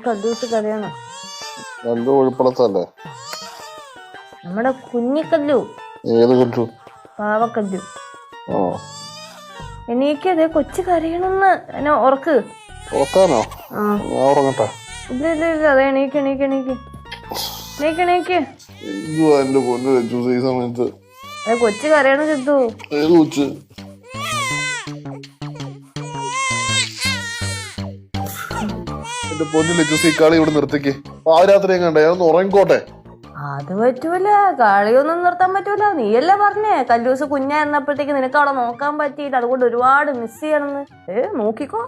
കല്ലൂസ് കറിയാണ്. നല്ല ഒഴിപ്പളത്തല്ലേ നമ്മുടെ കുഞ്ഞിക്കല്ലു. ഏത് കല്ലു? പാവക്കല്ലു. എനിക്കതേ കൊച്ചു കരയണെന്ന് എന്നെ ഉറക്ക്. ഉറക്കാനോ? ഉറങ്ങട്ടെ. ഇല്ല ഇല്ല ഇല്ല, അതെ എണീക്ക് എണീക്ക് എണീക്ക് എണീക്ക് എണീക്ക്. എന്തുവാ എന്റെ പൊന്നു വെച്ചു ഈ സമയത്ത്? അതെ കൊച്ചു കരയണം ചിത്തു. ഏത് കൊച്ച്? എന്റെ പൊന്നു ലച്ചൂസ് ഈ കളി ഇവിടെ നിർത്തിക്ക്. പാതിരാത്രി കണ്ടേ ഞാനൊന്ന് ഉറങ്ങിക്കോട്ടെ. അത് പറ്റൂല, കളിയൊന്നും നിർത്താൻ പറ്റൂല. നീയല്ലേ പറഞ്ഞേ കല്ലൂസ് കുഞ്ഞായിരുന്നപ്പോഴത്തേക്ക് നിനക്ക് അവിടെ നോക്കാൻ പറ്റിയില്ല, അതുകൊണ്ട് ഒരുപാട് മിസ് ചെയ്യണമെന്ന്. നോക്കിക്കോ.